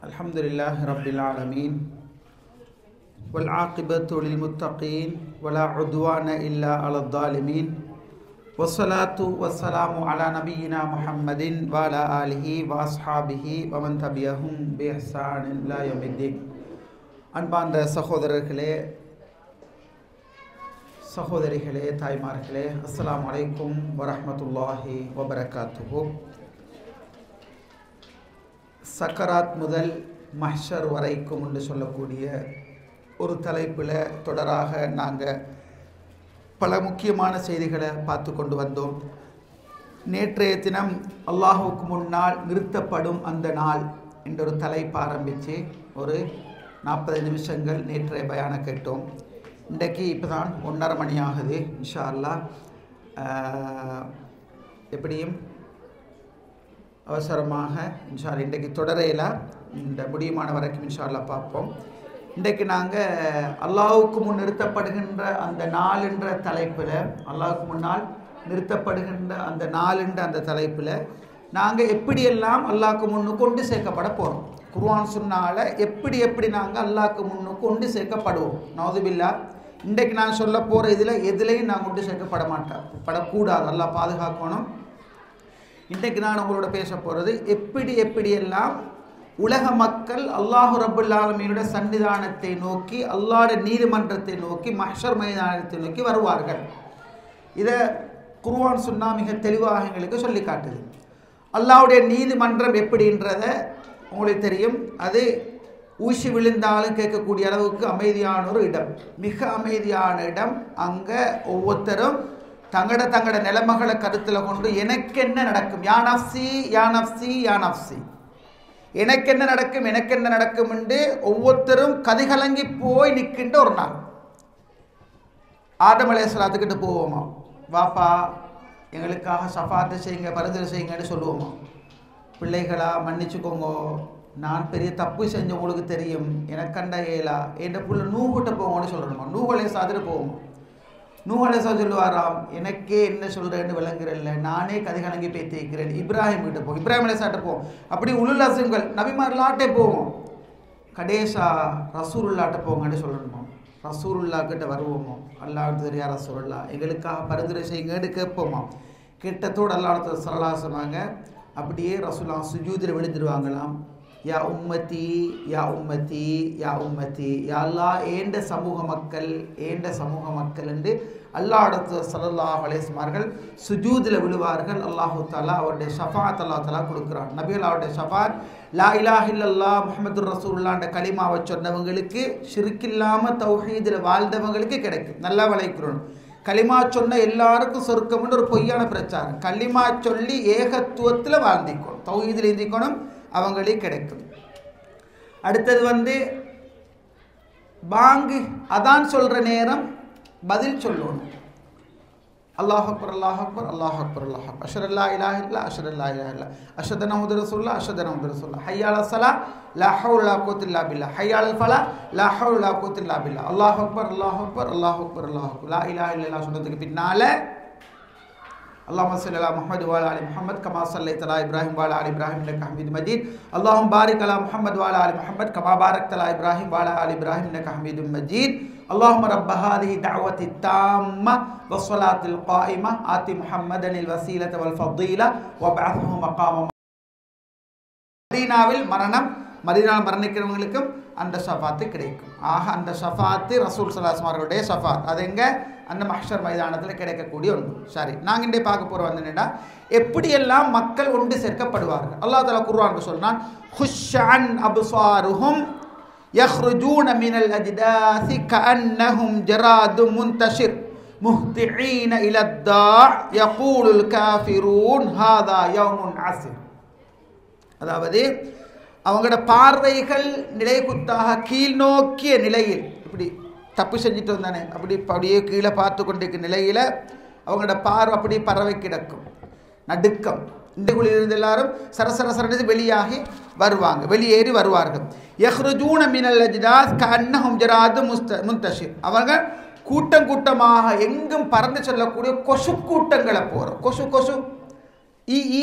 الحمدلله رب العالمين والعاقبة للمتقين ولا عدوان إلا على الظالمين والصلاة والسلام على نبينا محمد وعلى آله وأصحابه ومن تبعهم بإحسان إلى يوم الدين. அன்பார்ந்த சகோதரிகளே தாய்மார்களே, அஸ்ஸலாமு அலைக்கும் வரஹ்மத்துல்லாஹி வபரகாத்துஹு. சக்கராத் முதல் மஹ்ஷர் வரைக்கும் என்று சொல்லக்கூடிய ஒரு தலைப்பில் தொடராக நாங்கள் பல முக்கியமான செய்திகளை பார்த்து கொண்டு வந்தோம். நேற்றைய தினம் அல்லாஹுக்கு முன்னால் நிறுத்தப்படும் அந்த நாள் என்ற ஒரு தலைப்பு ஆரம்பித்து ஒரு 40 நிமிஷங்கள் நேற்றைய பயான கேட்டோம். இன்றைக்கு இப்போ தான் 1:30 மணி ஆகுது. இன்ஷா அல்லாஹ் எப்படியும் அவசரமாக இன்ஷா அல்லாஹ் இன்றைக்கு தொடரையில் இந்த முடியுமான வரைக்கும் இன்ஷா அல்லாஹ் பார்ப்போம். இன்றைக்கு நாங்கள் அல்லாஹுக்கு முன் நிறுத்தப்படுகின்ற அந்த நாள் என்ற தலைப்பில், அல்லாஹுக்கு முன்னால் நிறுத்தப்படுகின்ற அந்த நாள் என்ற அந்த தலைப்பில் நாங்கள் எப்படியெல்லாம் அல்லாஹுக்கு முன்னு கொண்டு சேர்க்கப்பட போகிறோம், குர்ஆன் சுன்னால எப்படி நாங்கள் அல்லாஹுக்கு முன்னு கொண்டு சேர்க்கப்படுவோம். நவுதுபில்லா, இன்றைக்கு நான் சொல்ல போகிற இதில் எதுலேயும் நான் கொண்டு படக்கூடாது. அல்லாஹ் பாதுகாக்கணும். இன்றைக்கு நான் உங்களோட பேச போகிறது எப்படியெல்லாம் உலக மக்கள் அல்லாஹு ரப்புல் ஆலமீனுடைய சன்னிதானத்தை நோக்கி, அல்லாஹ்வுடைய நீதிமன்றத்தை நோக்கி, மஹ்ஷர் மைதானத்தை நோக்கி வருவார்கள். இதை குர்ஆன் சுன்னா மிக தெளிவாக எங்களுக்கு சொல்லி காட்டுது. அல்லாஹ்வுடைய நீதிமன்றம் எப்படின்றத உங்களுக்கு தெரியும். அது ஊசி விழுந்தாலும் கேட்கக்கூடிய அளவுக்கு அமைதியான ஒரு இடம், மிக அமைதியான இடம். அங்கே ஒவ்வொருத்தரும் தங்கட நிலைமைகளை கருத்தில் கொண்டு எனக்கு என்ன நடக்கும், யா நஃப்ஸி யா நஃப்ஸி யா நஃப்ஸி, எனக்கு என்ன நடக்கும் என்று ஒவ்வொருத்தரும் கதிகலங்கி போய் நிற்கின்ற ஒரு நாள். ஆதம் அலைஹிஸ்ஸலாத்துக்கிட்ட போவோமா, வாப்பா எங்களுக்காக ஷஃபாத்து செய்யுங்க, பரிந்துரை செய்யுங்கன்னு சொல்லுவோமா? பிள்ளைகளா மன்னிச்சுக்கோங்க, நான் பெரிய தப்பு செஞ்ச உங்களுக்கு தெரியும், எனக்கு கண்ட ஏலா என்ற புள்ள நூகிட்ட போவோம்னு சொல்லணுமா? நூஹ் அலைஹிஸ்ஸலாத்துட்டு போவோமா? நூஹ் அலைஹிஸ்ஸலாம் சொல்லுவாராம், எனக்கே என்ன சொல்கிறேன்னு விளங்குறல்ல, நானே கதிகலங்கி பேத்திக்கிறேன். இப்ராஹிம் கிட்ட போவோம், இப்ராஹிம் அலைஹிஸ்ஸலாட்ட போவோம். அப்படி உலுல் அஸ்ம்கள் நபிமார்லாட்டே போவோம். கடைசா ரசூலுல்லாட்ட போங்கன்னு சொல்லணுமா? ரசூலுல்லா கிட்ட வருவோமோ? அல்லாஹ் தெரியா ரசூலுல்லா எங்களுக்காக பரிந்துரை செய்யுங்கன்னு கேட்போமா? கிட்டத்தோடு அல்லாஹ் ஸல்லல்லாஹு அலைஹி சொன்னாங்க. அப்படியே ரசூலுல்லா சுஜூதில் விழுந்துருவாங்களாம். யா உம்மதி யா உம்மதி யா உம்மதி, யா அல்லாஹ் ஏண்ட சமூக மக்கள் என்று அல்லாஹ்வுடைய ஸல்லல்லாஹு அலைஹி வஸல்லம் சுஜூதில் விழுவார்கள். அல்லாஹு தஆலா அவருடைய ஷஃபாத் அல்லாஹ் தஆலா கொடுக்குறான். நபிகள் அவருடைய ஷஃபாத் லா இலாஹ இல்லல்லாஹ் முஹம்மதுர் ரசூலுல்லாஹ்ன்ற கலிமாவை சொன்னவங்களுக்கு, ஷிர்க் இல்லாமல் தௌஹீதில் வாழ்ந்தவங்களுக்கு கிடைக்கும். நல்லா விளைக்கிறோம். கலிமா சொன்ன எல்லாருக்கும் சொர்க்கம்னு ஒரு பொய்யான பிரச்சாரம். கலிமா சொல்லி ஏகத்துவத்தில் வாழ்ந்திக்கணும், தௌஹீதில் இருந்திக்கணும், அவங்களே கிடைக்கும். அடுத்தது பாங்கு அதான் சொல்கிற நேரம் பதில் சொல்லணும். அல்லாஹ் அக்பர் அல்லாஹ் அக்பர் அல்லாஹ் அக்பர் அல்லாஹ் அக்பர், அஷ்ஹது அல்லா இலாஹ இல்லல்லாஹ் அஷ்ஹது அல்லா இலாஹ இல்லல்லாஹ் அஷ்ஹது அன்ன முஹம்மதர் ரசூலுல்லாஹ் அஷ்ஹது அன்ன முஹம்மதர் ரசூலுல்லாஹ் ஹய்ய அலஸ் ஸலாத் லா ஹவ்ல வலா குவத்த இல்லா பில்லாஹ் ஹய்ய அலல் ஃபலாஹ் லா ஹவ்ல வலா குவத்த இல்லா பில்லாஹ் அல்லாஹ் அக்பர் அல்லாஹ் அக்பர் அல்லாஹ் அக்பர் அல்லாஹ் அக்பர் லா இலாஹ இல்லல்லாஹ் சொன்னதுக்கு பின்னால அல்லாஹும்ம ஸல்லி அலா முஹம்மது வ அலா ஆலி முஹம்மத் கமா ஸல்லைத அலா இப்ராஹிம் வ அலா ஆலி இப்ராஹிம் இன்னக ஹமீதும் மஜீத் அல்லாஹும்ம பாரிக் அலா முஹம்மது வ அலா ஆலி முஹம்மத் கமா பாரக்த அலா இப்ராஹிம் வ அலா ஆலி இப்ராஹிம் இன்னக ஹமீதும் மஜீத் அல்லாஹும்ம ரப்ப ஹாதிஹி தஅவத்தி தாம்ம வஸ்ஸலாத்தில் காயிம ஆதி முஹம்மதனில் வஸீலத வல் ஃபதீல வபஅத்ஹு மகாம. மதீனாவில் மரணிக்கிறவங்களுக்கும் அந்த ஷஃபாத்து கிடைக்கும். ஆக அந்த ஷஃபாத்து ரசூல் ஸல்லல்லாஹு அலைஹி வஸல்லம் அவருடைய ஷஃபாத், அது எங்கே? அந்த மஹ்ஷர் மைதானத்தில் கிடைக்கக்கூடிய ஒன்று. சரி, நாங்கள் இன்றைய பார்க்க போகிற என்னென்னா, எப்படியெல்லாம் மக்கள் ஒன்று சேர்க்கப்படுவார்கள். அல்லாஹ் தஆலா குர்ஆனில் சொன்னான், ஹுஷ்ஷன் அப்சாருஹும் யஹ்ருஜூன மினல் அஜ்தாசி கஅன்னஹும் ஜராதும் முன்தஷிர் முஹ்திஈன இலத்தா யகூலுல் காஃபிரூன் ஹாதா யௌமுன் அஸிர். அதாவது அவங்களோட பார்வைகள் நிலைக்குத்தாக கீழ் நோக்கிய நிலையில், இப்படி தப்பு செஞ்சுட்டு வந்தானே அப்படியே கீழே பார்த்து கொண்டிருக்க நிலையில் அவங்களோட பார்வை அப்படி பறவை கிடக்கும், நடுக்கம். இந்த குழியிலிருந்து எல்லாரும் சரசரசரன்னு வெளியேறி வருவார்கள். யஹ்ருஜூன மினல் அஜ்தாஸ் கஅன்னஹும் ஜராதும் முன்தஷிர், அவங்க கூட்டமாக எங்கும் பறந்து செல்லக்கூடிய கொசு கூட்டங்களை போகிறோம். கொசு ஈ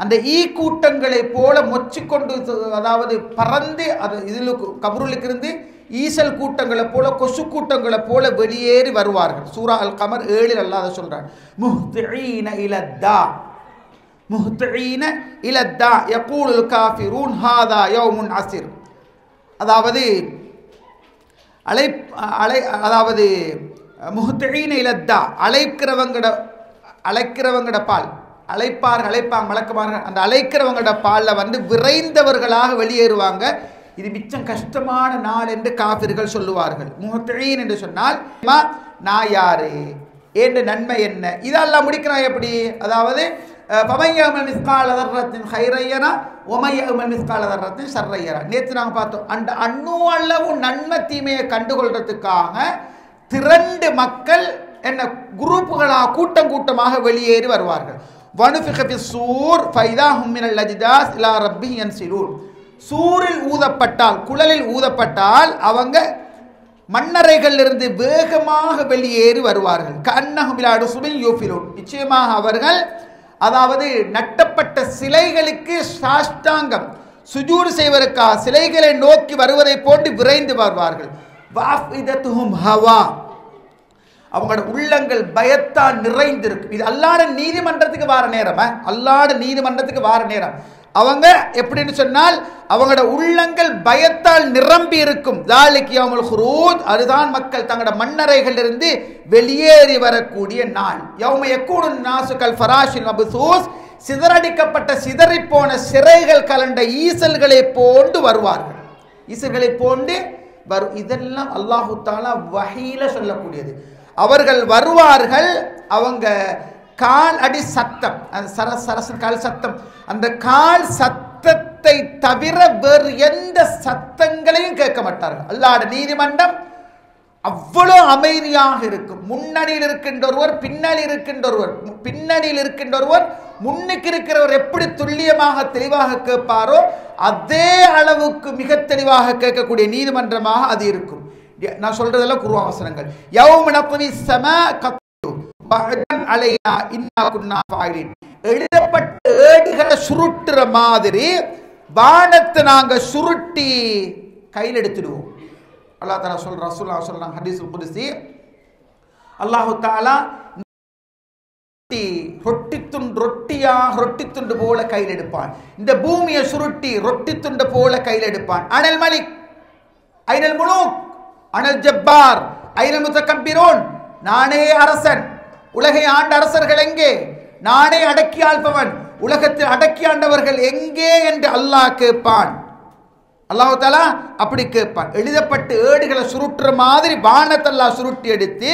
அந்த ஈ கூட்டங்களை போல மொச்சிக்கொண்டு, அதாவது பறந்து அது இதில் கபருலுக்கு இருந்து ஈசல் கூட்டங்களை போல கொசு கூட்டங்களை போல வெளியேறி வருவார்கள். சூரா அல் கமர் 7 அல்லாஹ் அதை சொல்றான். முஹ்திஈன இலத்தா, முஹ்திஈன இலத்தா யகூலுல் காஃபிரூன் ஹாதா யௌமுன் அஸிர். அதாவது அதாவது முஹ்திஈன இலத்தா, அழைக்கிறவங்கட பால், அழைப்பாங்க வழக்கமாக அந்த அழைக்கிறவங்கட பாலில் வந்து விரைந்தவர்களாக வெளியேறுவாங்க. இது மிச்சம் கஷ்டமான நாள் என்று காபிர்கள் சொல்லுவார்கள். முஹ்திஈன் என்று சொன்னால் நான் யாரு, என்ற நன்மை என்ன, இதெல்லாம் முடிக்கிறான் எப்படி? அதாவது பமையமல் மிஸ்கால தர்ரத்தின் ஹைரையனா ஒமையமல் மிஸ்கால தர்ரத்தின் சர்ரையரா. நேற்று நாங்கள் பார்த்தோம், அந்த அணு அளவு நன்மை தீமையை கண்டுகொள்றதுக்காக திரண்டு மக்கள் என்ன குரூப்புகளாக கூட்டமாக வெளியேறி வருவார்கள். வனுஃபிக ஃபிஸ்ஸூர் ஃபைதாஹும் மினல் அஜ்தாஸ் இலா ரப்பிஹி யன்சிலூன். சூரில் ஊதப்பட்டால், குழலில் ஊதப்பட்டால் அவங்க மண்ணறைகளிலிருந்து வேகமாக வெளியேறி வருவார்கள். கன்னஹும் இலா ருசுபின் யூஃபிலூன். நிச்சயமாக அவர்கள் அதாவது நட்டப்பட்ட சிலைகளுக்கு சாஷ்டாங்கம் சுஜூர் செய்வதற்காக சிலைகளை நோக்கி வருவதை போன்று விரைந்து வருவார்கள். வாஃபிதத்துஹும் ஹவா, அவங்களோட உள்ளங்கள் பயத்தால் நிறைந்திருக்கு. இது அல்லாஹ்ட நீதிமன்றத்துக்கு வார நேரம், அல்லாஹ்ட நீதிமன்றத்துக்கு வார நேரம். அவங்க எப்படின்னு சொன்னால் அவங்களோட உள்ளங்கள் பயத்தால் நிரம்பி இருக்கும். ذَلِكَ يَوْمُ الْخُرُوجِ, அதுதான் மக்கள் தங்களோட மண்ணறைகளிலிருந்து வெளியேறி வரக்கூடிய நாள். يَوْمَ يَكُونُ النَّاسُ كَالْفَرَاشِ الْمَبْثُوثِ, சிதறடிக்கப்பட்ட சிதறிப்போன சிறைகள் கலண்ட ஈசல்களை போன்று வருவார்கள். ஈசல்களை போன்று இதெல்லாம் அல்லாஹு தஆலா வஹீல சொல்லக்கூடியது. அவர்கள் வருவார்கள், அவங்க கால் அடி சத்தம், சரசன் கால் சத்தம், அந்த கால் சத்தத்தை தவிர வேறு எந்த சத்தங்களையும் கேட்க மாட்டார்கள். அல்லாஹ்வுடைய நீதிமன்றம் அவ்வளோ அமைதியாக இருக்கும். முன்னணியில் இருக்கின்ற ஒருவர், பின்னணியில் இருக்கின்ற ஒருவர், பின்னணியில் இருக்கின்ற ஒருவர் முன்னுக்கு இருக்கிறவர் எப்படி துல்லியமாக தெளிவாக கேட்பாரோ அதே அளவுக்கு மிக தெளிவாக கேட்கக்கூடிய நீதிமன்றமாக அது இருக்கும். நான் சொல்றதெல்லாம் குர்ஆன் வசனங்கள். யௌம நத்வி ஸமா பஅதன் அலைனா இன்னா குன்னா ஃபாயிலின். எழுதப்பட்ட ஏடுகளை சுருட்டுற மாதிரி வானத்தை நாங்க சுருட்டி கையில் எடுத்துடுவோம். அல்லாஹ் தஆலா சொல்ற, ரசூலுல்லாஹ் சொல்றாங்க ஹதீஸுல் குத்ஸி, அல்லாஹ் தஆலா ரொட்டி துண்டு போல கையில் எடுப்பான். இந்த பூமியை சுருட்டி ரொட்டி துண்டு போல கையில் எடுப்பான். அனல் மலிக் ஐனல் முலூக் அனல் ஜப்பார் ஐனல் முத்தகப்பிரூன். நானே அரசன், உலகை ஆண்ட அரசர்கள் எங்கே? நானே அடக்கி ஆள்பவன், உலகத்தில் அடக்கி ஆண்டவர்கள் எங்கே என்று அல்லாஹ் கேட்பான். அல்லாஹ் தஆலா அப்படி கேட்பான். எழுதப்பட்டு ஏடுகளை சுருட்டுற மாதிரி வானத்தை அல்லாஹ் சுருட்டி எடுத்து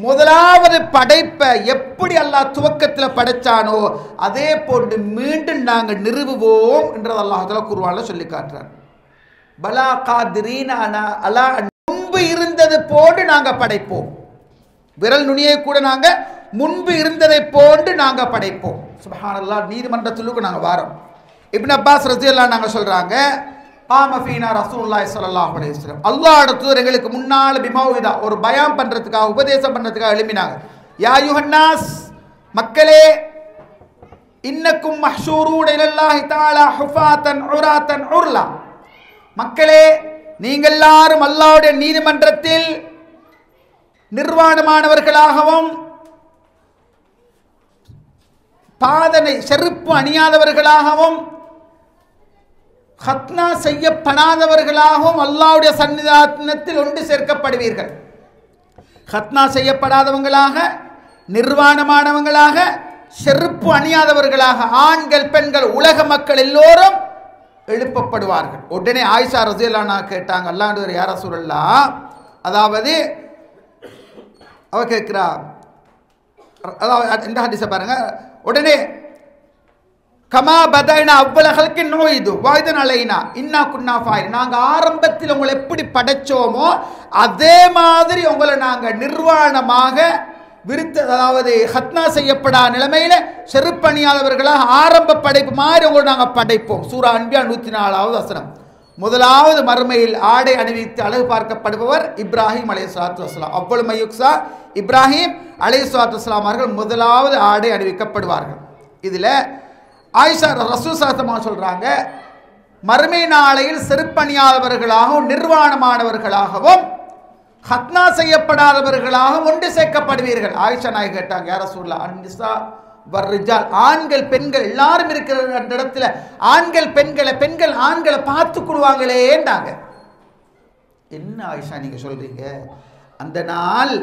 முதலாவது படைப்பை எப்படி அல்லாஹ் துவக்கத்தில் படைச்சானோ அதே போன்று மீண்டும் நாங்கள் நிறுவுவோம் என்றது அல்லாஹ் தஆலா குர்ஆன்ல சொல்லி காட்டுறார். பலா காதிரீன அலா, முன்பு இருந்தது போன்று நாங்கள் படைப்போம். விரல் நுனியை கூட நாங்கள் முன்பு இருந்ததை போன்று நாங்கள் படைப்போம். சுப்ஹானல்லாஹ். நீதிமன்றத்துக்கு நாங்கள் வாரோம். இப்னு அப்பாஸ் ரலியல்லாஹு நாங்கள் சொல்றாங்க, காம ஃபீனா ரசூலுல்லாஹி ஸல்லல்லாஹு அலைஹி வஸல்லம், அல்லாஹ்வுடைய தூதர் எங்களுக்கு முன்னால பிமௌஇதா, ஒரு பயான் பண்றதுக்காக, உபதேசம் பண்றதுக்காக எழும்பினாங்க. யா அய்யுஹன்னாஸ், மக்களே, இன்னக்கும் மஹ்ஷூரூன இலல்லாஹி தஆலா ஹுஃபாத்தன் உராத்தன் உர்லா, மக்களே நீங்கள் எல்லாரும் அல்லாஹ்வுடைய நீதிமன்றத்தில் நிர்வாணமானவர்களாகவும் பாதனை செருப்பு அணியாதவர்களாகவும் ஹத்னா செய்யப்படாதவர்களாகவும் அல்லாஹ்வுடைய சன்னிதானத்தில் ஒன்று சேர்க்கப்படுவீர்கள். ஹத்னா செய்யப்படாதவங்களாக, நிர்வாணமானவங்களாக, செருப்பு அணியாதவர்களாக ஆண்கள் பெண்கள் உலக மக்கள் எல்லோரும் எழுப்பப்படுவார்கள். உடனே ஆயிஷா ரலியல்லாஹு அன்ஹா கேட்டாங்க, அல்லாஹ்வுடைய யா ரசூலல்லாஹ், அதாவது அவ கேட்கிறா, அதாவது இந்த ஹதீஸை பாருங்க. உடனே கமா பதைனா அவ்வள ஹல்கின் நுஈது வாய்தன் அலைனா இன்னா குன்னா ஃபாயில், நாங்கள் ஆரம்பத்தில் உங்களை எப்படி படைச்சோமோ அதே மாதிரி உங்களை நாங்கள் நிர்வாணமாக விருத்த, அதாவது ஹத்னா செய்யப்படாத நிலைமையில செருப்பணியாதவர்களாக ஆரம்ப படைப்பு மாதிரி உங்களை நாங்கள் படைப்போம். சூரா அன்பியா 104வது வசனம். முதலாவது மறுமையில் ஆடை அணிவித்து அழகு பார்க்கப்படுபவர் இப்ராஹிம் அலைஹிஸ்ஸலாத்து வஸ்ஸலாம். அவ்வளவு மையுக்ஸா இப்ராஹிம் அலைஹிஸ்ஸலாத்து வஸ்ஸலாம் அவர்கள் முதலாவது ஆடை அணிவிக்கப்படுவார்கள். இதில் ஆயிஷா ரசூல் ஸல்லல்லாஹு சொல்றாங்க, மறுமை நாளையில் செருப்பணியாதவர்களாகவும் நிர்வாணமானவர்களாகவும் ஹத்னா செய்யப்படாதவர்களாகவும் ஒன்று சேர்க்கப்படுவீர்கள். ஆயிஷா நாயகி கேட்டாங்க, யா ரசூலல்லாஹ் அன்னிஸா வர்ரிஜால், ஆண்கள் பெண்கள் எல்லாரும் இருக்கிற அந்த இடத்துல ஆண்கள் பெண்களை, பெண்கள் ஆண்களை பார்த்து கொள்வாங்களேன்றாங்க. என்ன ஆயிஷா நீங்க சொல்றீங்க? அந்த நாள்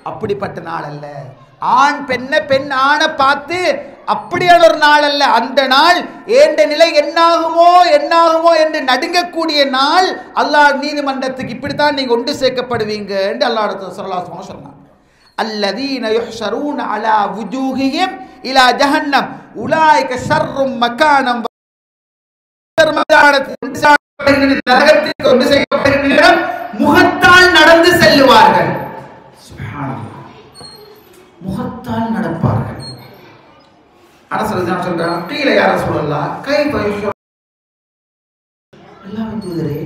அப்படிப்பட்ட நாள் அல்ல. ஆண் பெண்ணை, பெண் ஆணை பார்த்து அப்படியான ஒரு நாள் அல்ல. அந்த நாள் ஏண்ட நிலை என்னாகுமோ என்னாகுமோ என்று நடுங்கக்கூடிய நாள். அல்லாஹ் நீதிமன்றத்துக்கு இப்படித்தான் நீங்க ஒன்று சேர்க்கப்படுவீங்க என்று அல்லாஹ் ஸல்லல்லாஹு அலைஹி வஸல்லம் சொன்னாங்க. அல்லதீன யுஹ்ஷரூன அலா வுஜூஹிஹிம் இலா ஜஹன்னம் உலாயிக ஷர்ரும் மகானம். நரகத்திற்கு ஒன்று செய்யப்படுகிற முகத்தால் நடந்து செல்லுவார்கள். சுப்ஹானல்லாஹ், முகத்தால் நடப்பார்கள். அரசர் சொல்றாங்க, கீழே யா ரசூலல்லாஹ் கைஃப யுஹ்ஷர், அல்லாஹ்வின் தூதரே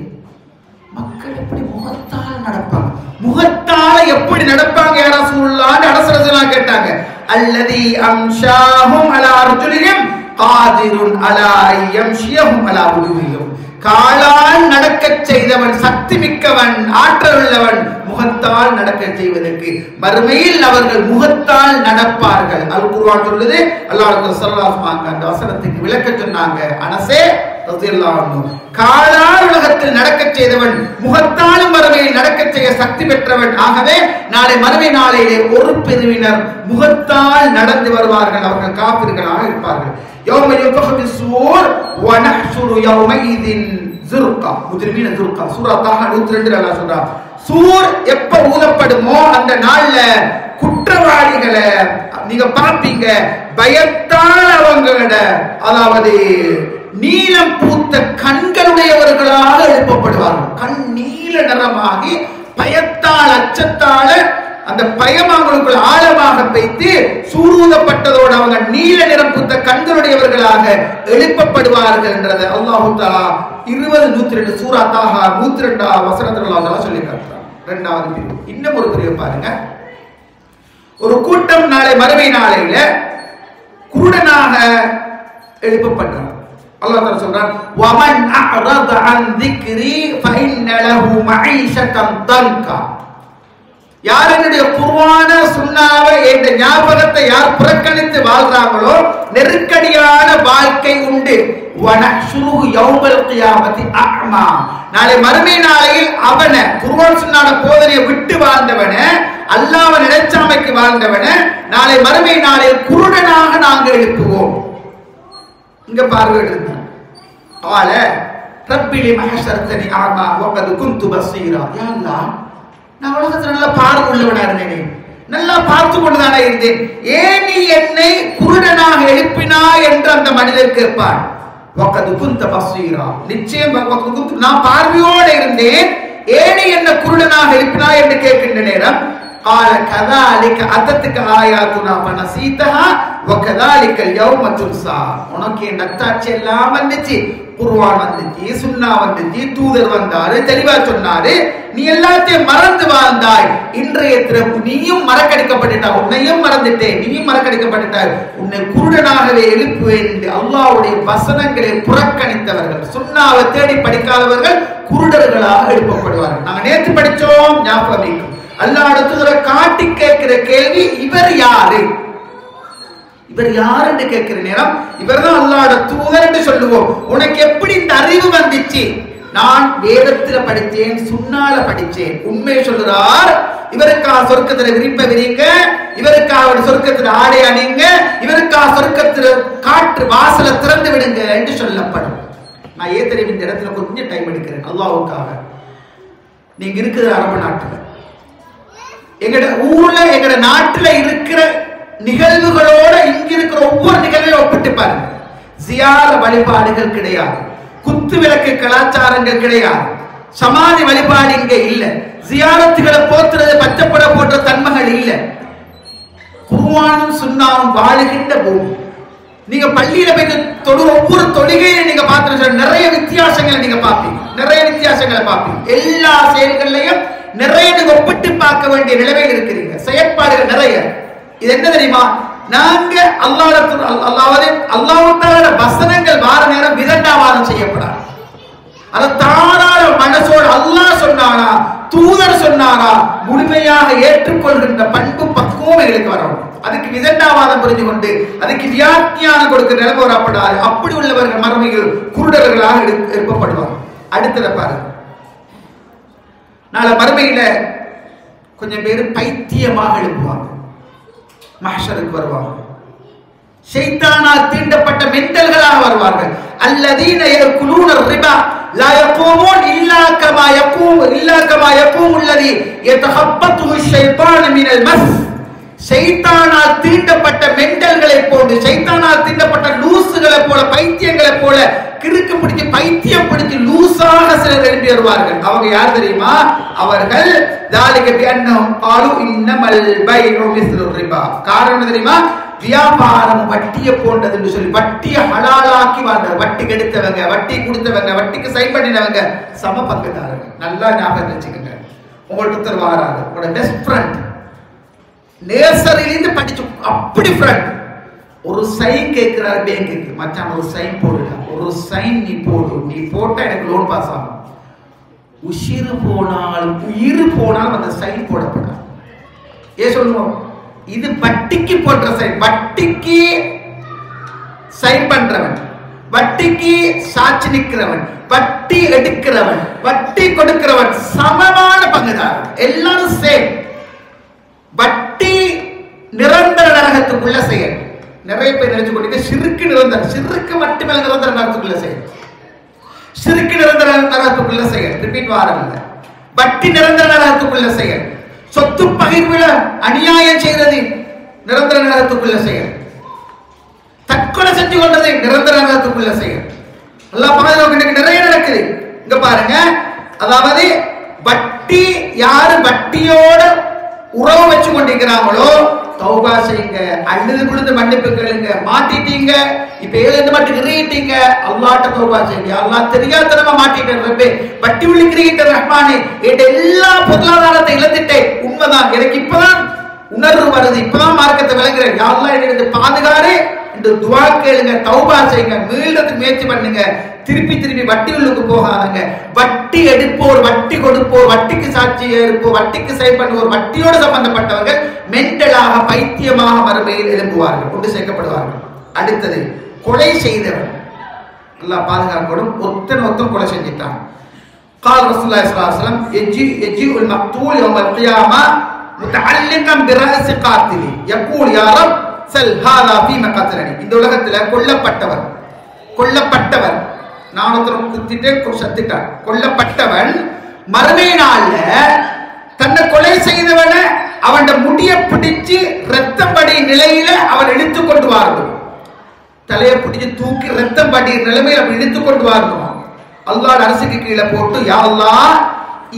மக்கள் எப்படி முகத்தால் நடப்பாங்க? முகத்தால எப்படி நடப்பாங்க யா ரசூலுல்லாஹ் அரசர் கேட்டாங்க. அல்லதி அம்ஷாஹும் அலா அர்ஜுலிஹிம் காதிருன் அலா யம்ஷியஹும் அலா வுஜூஹிஹிம். காலால் நடக்க செய்தவன் சக்தி மிக்கவன், ஆற்றல் உள்ளவன். முகத்தால் நடக்க செய்வதற்கு மறுமையில் அவர்கள் முகத்தால் நடப்பார்கள். அல் குர்ஆன் சொல்லுது. அல்லாஹ் ஸல்லல்லாஹு அலைஹி வஸல்லம் அந்த வசனத்துக்கு விளக்க சொன்னாங்க. அனஸே ரலியல்லாஹு அன்ஹு, காலால் உலகத்தில் நடக்க செய்தவன் முகத்தாலும் மறுமையில் நடக்க செய்ய சக்தி பெற்றவன். ஆகவே நாளை மறுமை நாளையிலே ஒரு பிரிவினர் முகத்தால் நடந்து வருவார்கள். அவர்கள் காபிர்களாக இருப்பார்கள். யௌம யுஃபஹு பிஸ்ஸூர் வ நஹ்ஷுரு யௌமைதின் ஸுர்கா, முஜ்ரிமீன ஸுர்கா. சூரா தாஹா 102 அல்லாஹ் சொல்றான். சூர் எப்ப ஊதப்படுமோ அந்த நாள்ல குற்றவாளிகளை நீங்க பாப்பீங்க. பயத்தால் அவங்களோட, அதாவது நீலம் பூத்த கண்களுடையவர்களாக எழுப்பப்படுவார்கள். கண் நீல நிறமாகி பயத்தால், அச்சத்தால அந்த பயம் அவங்களுக்குள் ஆழமாக வைத்து சூரூதப்பட்டதோடு அவங்க நீல நிறம் பூத்த கண்களுடையவர்களாக எழுப்பப்படுவார்கள் என்றது அல்லாஹ் தஆலா 20:102 சூரா தாஹா 102 வசனத்துல அல்லாஹ் தஆலா சொல்லி காட்டுறார். இரண்டாவது பிரிவு. இன்னும் ஒரு பிரிவு பாருங்க. ஒரு கூட்டம் நாளை மறுமை நாளையில குருடனாக எழுப்பப்படுறார். அல்லாஹ் தஆலா சொல்றார், வமன் அஅரத அன் ذிக்ரி ஃபஇன்ன லஹு மஈஷத்தன் தன்கா. யார் என்னுடைய குர்ஆன சுன்னாவை என்ற ஞாபகத்தை யார் புறக்கணித்து வாழ்றாங்களோ நெருக்கடியான வாழ்க்கை உண்டு. வனஹ்ஷுருஹு யௌமல் கியாமத்தி அஅமா. நாளை மறுமை நாளையில் அவனை, குர்ஆன் சுன்னான போதனையை விட்டு வாழ்ந்தவன, அல்லாஹ்வை நினைச்சாமைக்கு வாழ்ந்தவன நாளை மறுமை நாளையில் குருடனாக நாங்கள் எழுப்புவோம். இங்க பார்வையிடுங்க. قال رب لما حشرتني اعمى وقد كنت بصيرا. யா அல்லாஹ், நான் உலகத்துல நல்ல பார்வை உள்ளவனா இருந்தேன், நல்லா பார்த்து கொண்டுதானே இருந்தேன், ஏன் நீ என்னை குருடனாக எழுப்பினாய் என்று அந்த மனிதர் கேட்பார். وقد كنت بصيرا, நிச்சயம் நான் பார்வையோடு இருந்தேன், ஏன் நீ என்ன குருடனாக எழுப்பினாய் என்று கேட்கின்ற நேரம் قال كذلك اتتك آياتنا فنسيتها وكذلك اليوم تنسى. உனக்கு நத்தாட்சி எல்லாம் வந்துச்சு, குர்ஆன் வந்துச்சு, சுன்னா வந்துச்சு, தூதர் வந்தாரு, தெளிவா சொன்னாரு, நீ எல்லாத்தையும் மறந்து வாழ்ந்தாய். இன்றைய தினம் நீயும் மறக்கடிக்கப்பட்டாய், உன்னையும் மறந்துட்டேன், நீயும் மறக்கடிக்கப்பட்டாய், உன்னை குருடனாகவே எழுப்புவேன் என்று அல்லாஹ்வுடைய வசனங்களை புறக்கணித்தவர்கள், சுன்னாவை தேடி படிக்காதவர்கள் குருடர்களாக எழுப்பப்படுவார்கள். நாங்க நேற்று படிச்சோம், ஞாபகம். அல்லாஹ் தூதரை காட்டி கேட்கிற கேள்வி, இவர் யாரு, இவர் யார் என்று கேட்கிற நேரம் இவர்தான் அல்லாஹ்வுடைய தூதர் என்று சொல்லுவோம். உனக்கு எப்படி இந்த அறிவு வந்துச்சு? நான் வேதத்துல படித்தேன், சுன்னால படித்தேன். உண்மை சொல்லுறார். இவருக்காக சொர்க்கத்துல விரிப்ப விரிங்க, இவருக்காக சொர்க்கத்துல ஆடை அணிங்க, இவருக்காக சொர்க்கத்துல காற்று வாசல திறந்து விடுங்க என்று சொல்லப்படும். நான் ஏன் தெரியும் இந்த இடத்துல கொஞ்சம் டைம் எடுக்கிறேன் அல்லாஹ்வுக்காக. நீங்க இருக்குது அரபு நாட்டுல, எங்கட ஊர்ல எங்கட நாட்டுல இருக்கிற நிகழ்வுகளோட இங்க இருக்கிற ஒவ்வொரு நிகழ்வையும் ஒப்பிட்டு பாருங்க. ஜியார வழிபாடுகள் கிடையாது, குத்து விளக்கு கலாச்சாரங்கள் கிடையாது, சமாதி வழிபாடு இங்க இல்ல, ஜியாரத்துகளை போத்துறது, பச்சைப்பட போன்ற தன்மைகள் இல்ல. குர்ஆனும் சுன்னாவும் வாழுகின்ற பூமி. நீங்க பள்ளியில போய் தொழு ஒவ்வொரு தொழுகையில நீங்க பார்த்து நிறைய வித்தியாசங்களை நீங்க பார்ப்பீங்க, நிறைய வித்தியாசங்களை பார்ப்பீங்க. எல்லா செயல்கள்லையும் நிறைய நீங்க ஒப்பிட்டு பார்க்க வேண்டிய நிலைமையில் இருக்கிறீங்க, செயற்பாடுகள் நிறைய. இது என்ன தெரியுமா? நாங்க அல்லாஹ்வுடைய வசன வியாபாரம் செய்யப்படாது. அதை தாராள மனசோடு அல்லாஹ் சொன்னாரா தூதர் சொன்னாரா முழுமையாக ஏற்றுக்கொள்கின்ற பண்பு பக்குவம் எங்களுக்கு வரணும். அதுக்கு விதண்டாவாதம் புரிஞ்சு கொண்டு அதுக்கு வியாக்கியானம் கொடுக்க நிலைமை வரப்படாது. அப்படி உள்ளவர்கள் மறுமையில் குருடர்களாக எழுப்பப்படுவாங்க. அடுத்தத பாருங்க, நாளை மறுமையில கொஞ்சம் பேர் பைத்தியமாக எழுப்புவாங்க, மஹ்ஷருக்கு வருவாங்க, ஷைத்தானால் தீண்டப்பட்ட மென்டல்களாக வருவார்கள். அல்லதீன யகுலூன ரிபா லா யகூமூன் இல்லா கமா யகூமு அல்லதி யதஹப்பத்துஹு ஷைத்தானு மினல் மஸ். ஷைத்தானால் தீண்டப்பட்ட மென்டல்களை போன்று, ஷைத்தானால் தீண்டப்பட்ட லூசுகளை போல, பைத்தியங்களை போல கிறுக்கு பிடிச்சு பைத்தியம் பிடிச்சு லூசாக சிலர் எழுப்பி வருவார்கள். அவங்க யார் தெரியுமா? அவர்கள் ذلك بأنهم قالوا إنما البيع مثل الربا. காரணம் தெரியுமா? வியாபாரம் வட்டியை போன்றது என்று சொல்லி வட்டியை ஹலாலாக்கி வாழ்ந்தார். வட்டி கெடுத்தவங்க, வட்டி கொடுத்தவங்க, வட்டிக்கு சைன் பண்ணினவங்க சம பங்குதாரர்கள். நல்லா ஞாபகம் வச்சுக்கோங்க. உங்களுக்கு ஒருத்தர் வாராரு, உங்களோட பெஸ்ட் ஃப்ரெண்ட், நேசரிலிருந்து படிச்சு அப்படி ஃப்ரெண்ட், ஒரு சைன் கேட்கிறார் பேங்க்கு, மச்சான் ஒரு சைன் போடுங்க, ஒரு சைன் நீ போடு, நீ போட்டா எனக்கு லோன் பாஸ் ஆகும். உயிர் போனாலும் அந்த சைன் போடப்படாது. ஏன் சொல்லுவோம்? இது வட்டிக்கு போன்ற சைன், வட்டிக்கு சைன் பண்றவன், வட்டிக்கு சாட்சி நிற்கிறவன், வட்டி எடுக்கிறவன், வட்டி கொடுக்கிறவன் சமமான பங்குதாரர், எல்லாரும் சேம். வட்டி நிரந்தர நரகத்துக்குள்ள செயல். நிறைய பேர் நினைச்சு கொண்டீங்க சிறுக்கு நிரந்தர, சிறுக்கு மட்டுமே நிரந்தர நரகத்துக்குள்ள செயல், சிறுக்கு நிரந்தர நரகத்துக்குள்ள செயல். ரிப்பீட் வாரல்ல. வட்டி நிரந்தர நரகத்துக்குள்ள செயல். சொத்து பகிர்வுல அநியாயம் செய்தது நிரந்தர நரகத்துக்குள்ள செயல். தற்கொலை செஞ்சு கொண்டது நிரந்தர நரகத்துக்குள்ள செயல். எல்லாம் பாதுகாப்பு நிறைய நடக்குது. இங்க பாருங்க, அதாவது வட்டி, யாரு வட்டியோட உறவு வச்சு கொண்டிருக்கிறாங்களோ தௌபா செய்யுங்க, அழுது கொடுத்து மன்னிப்பு கேளுங்க. மாட்டிட்டீங்க, இப்ப ஏழு மட்டும் கிரீட்டீங்க, அல்லாட்ட தௌபா செய்யுங்க. அல்லாஹ் தெரியாதனமா மாட்டிட்டேன் ரப்பே, வட்டி உள்ளி கிரீட்ட ரஹ்மானே, என் எல்லா பொருளாதாரத்தை இழந்துட்டேன். உண்மைதான், எனக்கு இப்பதான் உணர்வு வருது, இப்பதான் மார்க்கத்தை விளங்குறேன். யா அல்லாஹ் என்னை பாதுகாரு என்று துஆ கேளுங்க, தௌபா செய்யுங்க, மீளத்துக்கு முயற்சி பண்ணுங்க. திருப்பி திருப்பி வட்டி உள்ளுக்கு போகாதங்க. வட்டி எடுப்போர், வட்டி கொடுப்போர், வட்டிக்கு சாட்சி இருப்போர், வட்டிக்கு சைன் பண்ணுவோர், வட்டியோடு சம்பந்தப்பட்டவர்கள் மென்டலாக பைத்தியமாக மறுமையில் எழும்புவார்கள், கொண்டு சேர்க்கப்படுவார்கள். அடுத்தது கொலை செய்தவன், அல்லாஹ் பாதுகாக்கணும். ஒத்தன் கொலை செஞ்சிட்டான். قال رسول الله صلى الله عليه وسلم يجيء المقتول يوم القيامة متعلقا برأس قاتله يقول يا رب سل هذا فيما قتلني. இந்த உலகத்துல கொல்லப்பட்டவர் நான் ஒருத்தர் குத்திட்டே சத்திட்டான், கொல்லப்பட்டவன் மறுமை நாள்ல தன்னை கொலை செய்தவன அவன் முடிய பிடிச்சு ரத்தம் படி நிலையில அவன் இழுத்து கொண்டு வரணும். தலையை பிடிச்சு தூக்கி ரத்தம் படி நிலைமையில அவன் இழுத்து கொண்டு வரணும். அல்லாஹ் அரசுக்கு கீழே போட்டு, யா அல்லாஹ்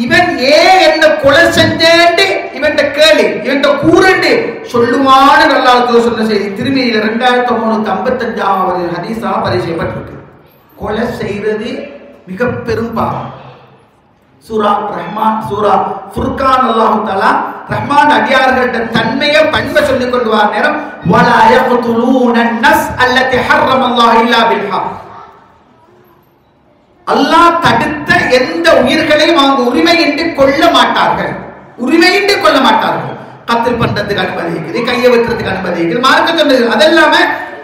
இவன் என்ன கொலை செஞ்சேன்னு இவன் கேளு, இவன் கூறண்டு சொல்லுவான்னு நல்லா சொன்ன செய்தி திரும்பியில 2355 ஹதீஸா பதியப்பட்டிருக்கு. கொலை செய்யறது மிக பெரும் பாவம். சூரா ரஹ்மான், சூரா ஃபுர்கான், அல்லாஹ் தஆலா ரஹ்மான் அடியார்கள்ட்ட தன்மையை பண்பை சொல்லிக் கொண்டு வர நேரம் வலா யக்துலூன அன்-நஸ் அல்லதி ஹர்ரமல்லாஹு இல்லா பில் ஹக். அல்லாஹ் தடுத்த எந்த உயிர்களையும் அவங்க உரிமையின்றி கொல்ல மாட்டார்கள், உரிமையின்றி கொல்ல மாட்டார்கள். கத்தில் பண்றதுக்கு அனுமதி இருக்குது, கையை வெட்டுறதுக்கு அனுமதி இருக்குது, மார்க்க சொன்னது. அதெல்லாம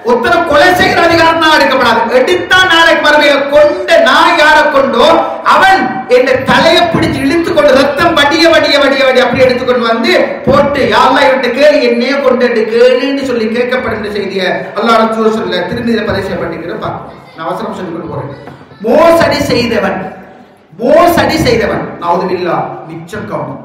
ஒருத்தர கொலை செய்கிற அதிகாரம் தான் எடுக்கப்படாது. எடுத்தா நாளைக்கு மறுமையை கொண்ட நான் யாரை கொண்டோ அவன் என் தலையை பிடிச்சு இழுத்து கொண்டு ரத்தம் வடிய வடிய வடிய வடி அப்படி எடுத்துக்கொண்டு வந்து போட்டு யாரெல்லாம் இவன் கேளு, என்னையே கொண்டு கேளுன்னு சொல்லி கேட்கப்படுகிற செய்திய அல்லாஹ் ரசூல் சொல்ல திருமதியில பரிசயப்பட்டிருக்கிறேன். நான் அவசரம் சொல்லி கொண்டு போறேன். மோசடி செய்தவன் நவுதுபில்லா மிச்சம் கவனம்.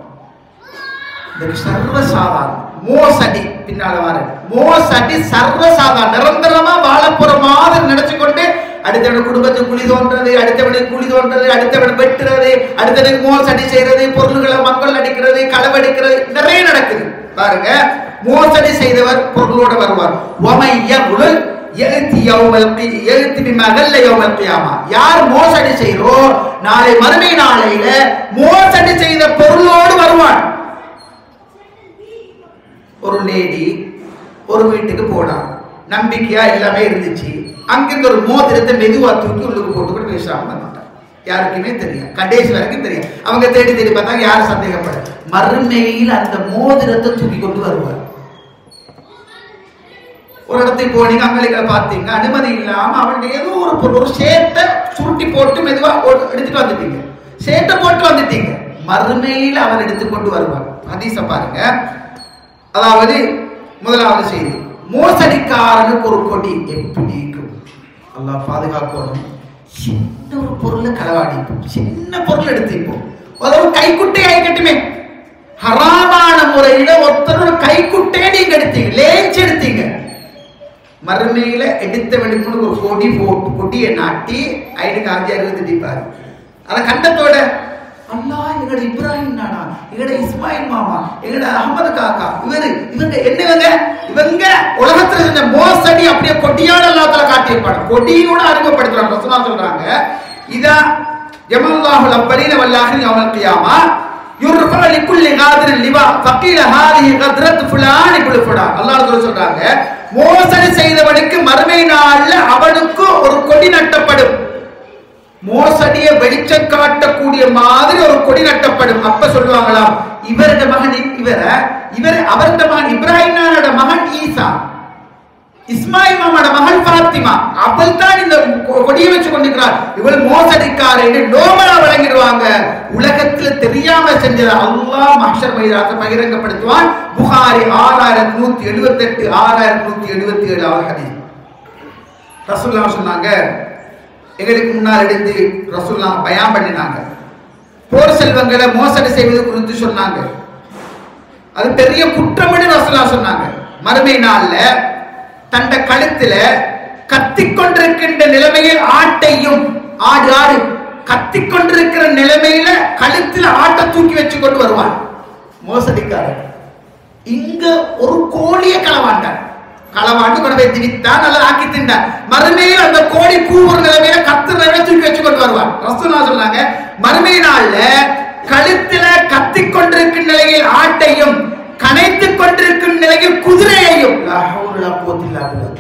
சர்வசாதாரண மோசடி பின்னால வர மோசடி சர்வசாதாரண நிரந்தரமா வாழப்புற மாதிரி நினைச்சு கொண்டு அடுத்தவன் குடும்பத்துக்கு குழி தோன்றது, அடுத்தவனுக்கு குழி தோன்றது, அடுத்தவன் வெட்டுறது, அடுத்தவனுக்கு மோசடி செய்யறது, பொருள்களை மக்கள் அடிக்கிறது, களவெடுக்கிறது, நிறைய நடக்குது. பாருங்க, மோசடி செய்தவர் பொருளோட வருவார். யார் மோசடி செய்யறோ நாளை மறுமை நாளையில மோசடி செய்த பொருளோடு வருவான். ஒரு லேடி ஒரு வீட்டுக்கு போனான், நம்பிக்கையா எல்லாமே இருந்துச்சு. அங்கிருந்து ஒரு மோதிரத்தை மெதுவா தூக்கி உள்ளுக்கு போட்டுக்கிட்டு பேசாம வந்துட்டான். யாருக்குமே தெரியும், கடைசி வரைக்கும் தெரியும். அவங்க தேடி தேடி பார்த்தாங்க, யாரும் சந்தேகப்பட. மறுமையில் அந்த மோதிரத்தை தூக்கி கொண்டு வருவார். ஒரு இடத்துக்கு போனீங்க, அங்கே பார்த்தீங்க, அனுமதி இல்லாம அவன் ஏதோ ஒரு பொருள், ஒரு சேட்டை சுருட்டி போட்டு மெதுவா எடுத்துட்டு வந்துட்டீங்க, சேட்டை போட்டு வந்துட்டீங்க. மறுமையில் அவன் எடுத்துக்கொண்டு வருவான். ஹதீஸ பாருங்க. அதாவது முதலாவது செய்தி, மோசடிக்காரனுக்கு ஒரு கொடி எப்படி இருக்கும்? அல்லாஹ் பாதுகாக்கணும். சின்ன ஒரு பொருளை களவாடிப்போம், சின்ன பொருள் எடுத்துப்போம், ஒரு கைக்குட்டை ஆயிக்கட்டுமே. ஹராமான முறையில ஒருத்தரோட கைக்குட்டையை நீங்க எடுத்தீங்க, லேஞ்ச் எடுத்தீங்க. மறுமையில எடுத்த வெடிக்கணும் ஒரு கொடி போட்டு கொடியை நாட்டி ஐடு காந்தியாக திட்டிப்பாரு. அதை கண்டத்தோட அல்லாஹ் எங்கட இப்ராஹிம் நானா, எங்கட இஸ்மாயில் மாமா, எங்கட அஹமது காக்கா, இவங்க என்னவங்க, இவங்க உலகத்துல இருந்த மோசடி அப்படியே கொடியான அல்லாஹ்ல காட்டியிருப்பாங்க. கொடியோட அறிமுகப்படுத்துறாங்க. ரசூலுல்லாஹ் சொல்றாங்க, இதா ஜமல்லாஹுல் அவ்வலீன வல் ஆஹிரீன யௌமல் கியாமா யுர்ஃபா லிகுல்லி காதிரின் லிவா ஃபகீல ஹாதிஹி கத்ரத் ஃபுலான் இப்னு ஃபுலான். அல்லாஹ் சொல்றாங்க, மோசடி செய்தவனுக்கு மறுமை நாள்ல அவனுக்கு ஒரு கொடி நட்டப்படும். மோசடியை வெளிச்சம் காட்டக்கூடிய மாதிரி ஒரு கொடி நட்டப்படும். அப்ப சொல்லுவாங்களாம், இவரோட மகன் அவரோட மகன் இப்ராஹிமோட மகன் ஈசா, இஸ்மாயில் மாமாவோட மகன் பாத்திமா, அவள் தான் இந்த கொடியை வச்சு கொண்டிருக்கிறார். இவள் மோசடிக்காரன்னு நோமலா வழங்கிடுவாங்க. உலகத்துல தெரியாம செஞ்சது அல்லாஹ் மஹ்ஷர் மைதானத்தை பகிரங்கப்படுத்துவான். புகாரி 6178 6177 ஹதீஸ். ரசூலுல்லாஹ் சொன்னாங்க, எங்களுக்கு முன்னால் எடுத்து ரசூலுல்லாஹ் பயான் பண்ணினாங்க. போர் செல்வங்களை மோசடி செய்வது குறித்து சொன்னாங்க. அது பெரிய குற்றம்னு ரசூலுல்லாஹ் சொன்னாங்க. மறுமை நாள்ல தண்ட கழுத்துல கத்திக்கொண்டிருக்கின்ற நிலைமையில் ஆட்டையும் ஆடு கத்திக்கொண்டிருக்கிற நிலைமையில கழுத்துல ஆட்டை தூக்கி வச்சு கொண்டு வருவான் மோசடிக்காரன். இங்க ஒரு கோழியை களவாண்டு கொண்டு போய் திணித்தான், நல்லா ஆக்கி திண்டான். மறுமையில் அந்த கோழி கூவுற நிலைமையில கத்துறவரை தூக்கி வச்சு கொண்டு வருவான். ரசூலுல்லாஹ் சொன்னாங்க, மறுமை நாள்ல கழுத்துல கத்திக்கொண்டிருக்கும் நிலையில் ஆட்டையும் கனைத்துக் கொண்டிருக்கும் நிலையில் குதிரையையும்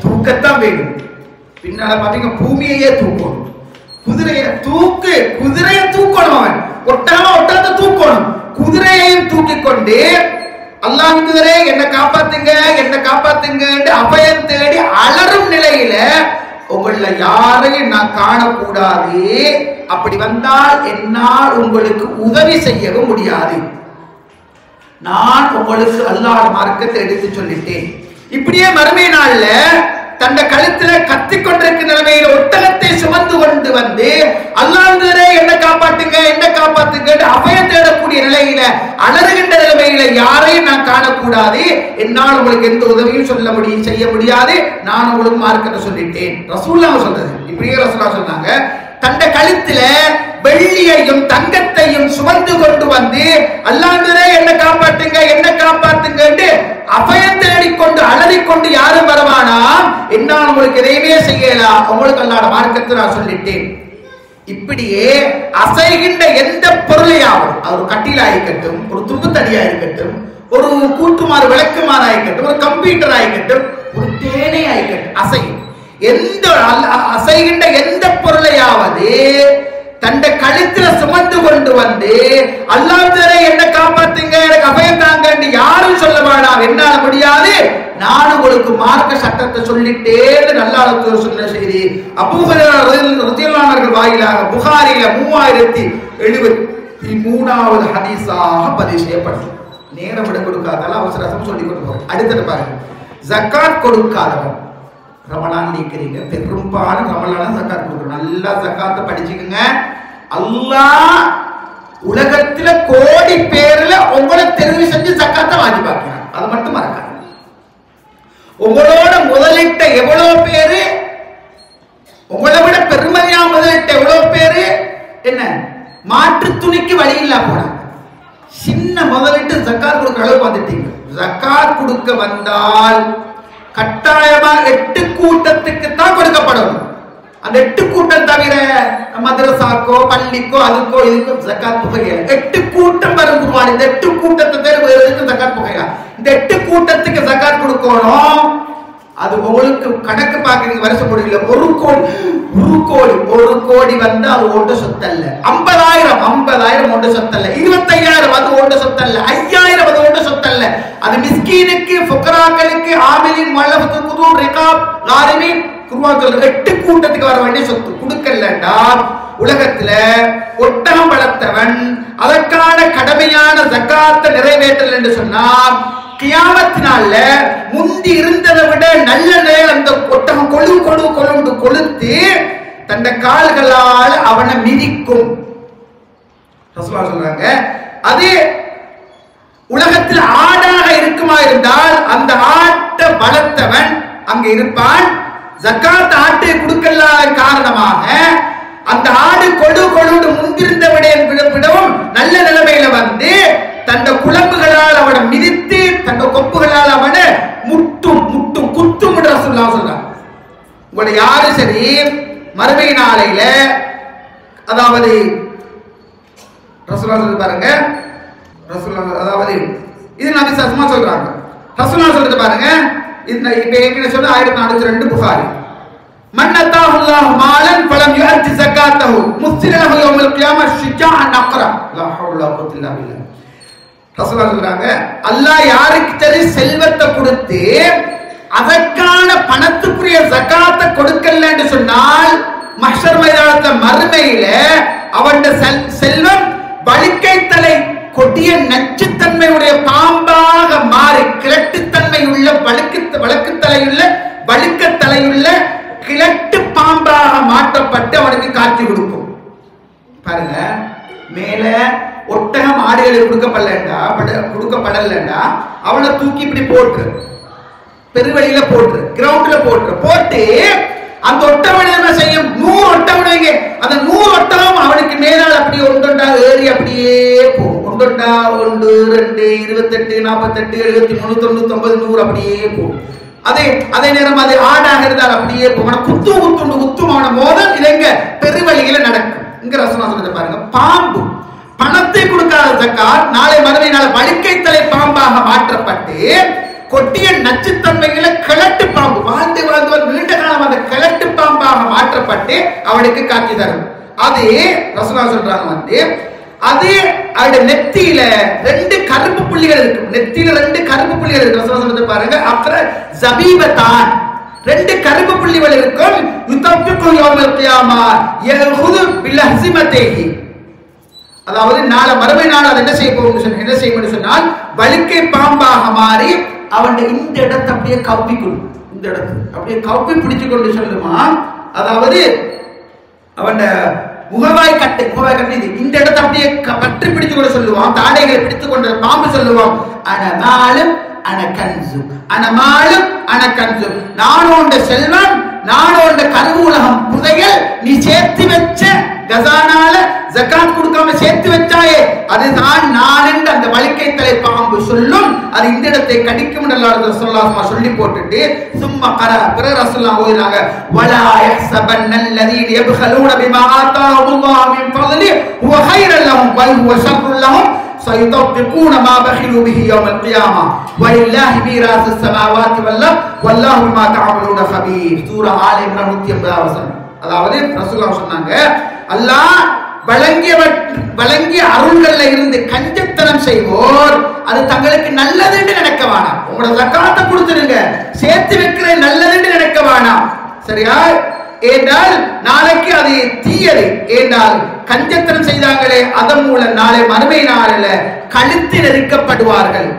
தூக்கத்தான் வேணும். பின்னால பாத்தீங்க, பூமியையே தூக்கணும். குதிரையை தூக்கணும். அவன் ஒட்டகத்தை தூக்கணும். குதிரையையும் தூக்கி கொண்டு அல்லாஹ்விடரே என்ன காப்பாத்துங்க அபயம் தேடி அலறும் நிலையில உங்கள யாரையும் நான் காணக்கூடாது. அப்படி வந்தால் என்னால் உங்களுக்கு உதவி செய்யவும் முடியாது. நான் உங்களுக்கு அல்லாஹ் மார்க்கத்தை எடுத்து சொல்லிட்டேன். இப்படியே மறுமை நாள்ல தன்னை கழுத்துல கத்திக்கொண்டிருக்கிற நிலைமையில ஒட்டகத்தை சுமந்து கொண்டு வந்து அல்லாஹ்விடரே என்ன காப்பாத்துங்க அபயம் தேடக்கூடிய நிலையில அலறுகின்ற நிலைமையில யாரையும் நான் காணக்கூடாது. என்னால் உங்களுக்கு எந்த உதவியும் செய்ய முடியாது. நான் உங்களுக்கு மார்க்கத்தை சொல்லிட்டேன். ரசூலுல்லாஹ் சொல்றது. இப்படியே ரசூலுல்லாஹ் சொன்னாங்க, தன்னை கழுத்துல வெள்ளியையும் தங்கத்தையும் சுமந்து கொண்டு வந்து அல்லாஹ்விடரே என்ன காப்பாத்துங்க அபயம் தேடிக்கொண்டு அலறிக்கொண்டு யாரும் வருவானாம், என்னால் உங்களுக்கு எதையுமே செய்யலாம், உங்களுக்கு அல்லாஹ்வுடைய மார்க்கத்தை நான் சொல்லிட்டேன். இப்படியே அசைகின்ற எந்த பொருளையாவது, ஒரு கட்டிலா இருக்கட்டும், ஒரு தும்புத்தடியா இருக்கட்டும், ஒரு கூட்டுமாறு விளக்குமாறு ஆயிக்கட்டும், ஒரு கம்ப்யூட்டர் ஆயிக்கட்டும், ஒரு தேனை ஆயிக்கட்டும், அசைகின்ற எந்த பொருளையாவது தன்னை கழுத்துல சுமந்து கொண்டு வந்து அல்லாஹ்விடரே என்ன காப்பாத்துங்க, எனக்கு அபயம் தாங்க யாரும் சொல்ல வேண்டாம், என்னால முடியாது, நான் உங்களுக்கு மார்க்க சட்டத்தை சொல்லிட்டேன்னு நல்லாளத்தோர் சொன்ன செய்தி அபூ ஹுரைரா ரலியல்லாஹு அன்ஹு வாயிலாக புகாரில 3073வது ஹதீஸாக பதிவு செய்யப்பட்டது. நேரம் விட கொடுக்காதால அவசரம் சொல்லி கொண்டு போறேன். அடுத்தது பாருங்க, ஜகாத் கொடுக்காதவன். ரமலான் நீக்கிறீங்க, பெரும்பாலும் ரமலான ஜகாத் கொடுக்கணும். நல்லா ஜகாத்தை படிச்சுக்கங்க. அல்லாஹ் உலகத்துல கோடி பேர்ல உங்களை தெரிவு செஞ்சு ஜகாத்தை வாஜிபாக்கிறான். அது மட்டும் மறக்காது. உங்களோட முதலிட்ட எவ்வளவு பேரு, உங்களை விட பெருமதியா முதலிட்ட எவ்வளவு பேரு என்ன மாற்று துணிக்கு வழி இல்ல போனாங்க. சின்ன முதலிட்டு ஜகாத் கொடுக்கிற அளவுக்கு வந்துட்டீங்க. ஜகாத் கொடுக்க வந்தால் கட்டாயமா 8 கூட்டத்துக்கு தான் கொடுக்கப்படும். அந்த 8 கூட்டம் தவிர மதரசாக்கோ பள்ளிக்கோ அதுக்கோ இதுக்கோ ஜகாத் புகையில 8 கூட்டம் வரும். இந்த 8 கூட்டத்தை ஜகாத் புகையில இந்த 8 கூட்டத்துக்கு ஜகாத் கொடுக்கணும். அது உங்களுக்கு கணக்கு பார்க்க வருஷம் முடியல. ஒரு கோடி வந்து அது ஒன்று சொத்தல்ல. 50,000 ஒன்று சொத்தல்ல. 25,000 அது ஒன்று சொத்தல்ல. 5,000 அது ஒன்று சொத்தல்ல. அது மிஸ்கீனுக்கு, ஃபுகராக்களுக்கு, ஆமிலின், முஅல்லஃபத்து குலூப், ரிகாப், காரிமின், குர்ஆன் சொல்ற 8 கூட்டத்துக்கு வர வேண்டிய சொத்து கொடுக்கலடா. உலகத்துல ஒட்டகம் வளர்த்தவன் அதற்கான கடமையான ஜகாத்தை நிறைவேற்றல் என்று சொன்னார், கியாமத்தினால முந்தி இருந்ததை விட நல்ல நேரம் அந்த ஒட்டகம் கொழுந்து கொளுத்து தந்த கால்களால் அவனை மிதிக்கும் ரசூலுல்லாஹ் சொல்றாங்க. அது உலகத்தில் ஆடாக இருக்குமா இருந்தால் அந்த ஆட்டை வளர்த்தவன் அங்க இருப்பான். ஜகாத் ஆட்டை கொடுக்கல காரணமாக அந்த ஆடு கொழுந்து முந்திருந்த விடவும் நல்ல நிலைமையில வந்து தந்த குழம்புகளால் அவனை மிதித்து தந்த கொப்புகளால் அவனை முட்டும் குத்தும் ரசூலுல்லாஹ் சொல்றாங்க. உங்களை யாரும் சரி மறுமை நாளையில, அதாவது ரசூலுல்லாஹ் சொல்லி பாருங்க, ரசூலுல்லாஹ் அதாவது இது நபி சல்லல்லாஹு சொல்றாங்க. ரசூலுல்லாஹ் சொல்றது பாருங்க, இப்ப ஏற்கனவே சொன்ன 1402 புகாரி, மன்னத்தாஹுல்லாஹு மாலன் ஃபலம் யுஅத்தி ஸகாத்தஹு முஸ்லிமஹு யௌமல் கியாமah ஷிஜாஅன் அக்ரா லா ஹவ்ல வலா குவத்த இல்லா பில்லாஹ். ரசூலுல்லாஹ் சொல்றாங்க, அல்லாஹ் யாருக்கு சரி செல்வத்தை கொடுத்து அதற்கான பணத்துக்குரிய ஜகாத்தை கொடுக்கலன்னு சொன்னால் மஹ்ஷர் மைதானத்துல மறுமையில அவன் செல்வம் வழுக்கை தலை கொடிய நச்சுத்தன்மையுடைய பாம்பாக மாறி கிழட்டுத்தன்மையுள்ள வழுக்கத்தலையுள்ள கிழட்டு பாம்பாக மாற்றப்பட்டு அவனுக்கு காட்சி கொடுக்கும். பாருங்க, மேல ஒட்டகம் ஆடுகளுக்கு கொடுக்கப்படலண்டா அவனை தூக்கி இப்படி போட்டு பெருவழியில போட்டு கிரவுண்ட்ல போட்டு அந்த ஒட்டவனை என்ன செய்யும், 100 ஒட்டவனைங்க, அந்த 100 ஒட்டகம் அவனுக்கு மேலால் அப்படியே ஒன்றொண்டா ஏறி அப்படியே போகும். 1 2 28 48 73 99 100 அப்படியே போகும். அதே நேரம் அது ஆடாக இருந்தால் அப்படியே போகும். குத்தும் அவன மோதல் இலங்க பெருவழியில நடக்கும். இங்க ரசூலுல்லாஹ் சொல்றது பாருங்க, பாம்பு பணத்தை கொடுக்காத ஜகாத் நாளை மறுமை நாள் வழுக்கை தலை பாம்பாக மாற்றப்பட்டு கொட்டிய நச்சுத்தன்மைகளை கிழட்டு பாம்பு வாழ்ந்து நீண்ட காலம் அந்த கிழட்டு பாம்பாக மாற்றப்பட்டு அவனுக்கு காட்சி தரும். அது ரசூலுல்லாஹ் சொல்றாங்க வந்து, அது அவருடைய நெத்தியில 2 கருப்பு புள்ளிகள் இருக்கும். நெத்தியில 2 கருப்பு புள்ளிகள் இருக்கு. ரசூலுல்லாஹ் சொல்றது பாருங்க, அப்புறம் ஜபீபதான் 2 கருப்பு புள்ளிகள் இருக்கும். யுதஃபிகு யௌமல் கியாமா யஹுது பில்ஹஸிமதிஹி, அதாவது நாளை மறுமை நாள் அது என்ன செய்யும் சொன்னால் வழுக்கை பாம்பாக மாறி அவன் இந்த இடத்தை அப்படியே கவ்விக்கொள்ளும். இந்த இடத்தை அப்படியே கவ்வி பிடிச்சு கொண்டு சொல்லுமா, அதாவது அவன் முகவாய் கட்டை இந்த இடத்தை அப்படியே பற்றி பிடிச்சு கொண்டு சொல்லுவான். தாடைகளை பிடித்துக் கொண்ட பாம்பு சொல்லுவான், அனமாலும் அனகன்சு, நானோண்ட செல்வம், நானோண்ட கருவு உலகம் புதையல், நீ சேர்த்து வச்ச கசானால ஜகாத் கொடுக்காம சேர்த்து வச்சாயே அதுதான் நான் என்று அந்த வழுக்கை தலை பாம்பு சொல்லும். அது இந்த இடத்தை கடிக்கும் ரசூலுல்லாஹ் சொல்லி போட்டுட்டு சும்மா பிற ரசூலுல்லாஹ் ஓதுறாங்க, வலா யஹ்ஸபன்னல்லதீன யப்கலூன பிமா ஆதாஹுல்லாஹு மின் ஃபضلி ஹுவ கைரல் லஹும் பல் ஹுவ ஷர்ருல் லஹும் சயுதஃபிகூன மா பகிலு பிஹி யௌமல் கியாமா வலில்லாஹி மீராஸுஸ் ஸமாவாதி வல் அர்த் வல்லாஹு பிமா தஅமலூன கபீர். சூரா ஆல் இம்ரான் 180 வசனம். அதாவது ரசூலுல்லாஹ் சொன்னாங்க, அல்லாஹ் வழங்கிய அருள்கள்ல இருந்து கஞ்சத்தனம் செய்வோர் அது தங்களுக்கு நல்லது என்று நினைக்க வேணாம். உங்களோட ஜகாத்தை கொடுத்துருங்க, சேர்த்து வைக்கிற நல்லது என்று நினைக்க வேணாம். சரியா? ஏனால் நாளைக்கு அது தீயது. ஏனால் கஞ்சத்தனம் செய்தாங்களே அதன் மூலம் நாளை மறுமை நாளில் கழுத்து நெருக்கப்படுவார்கள்.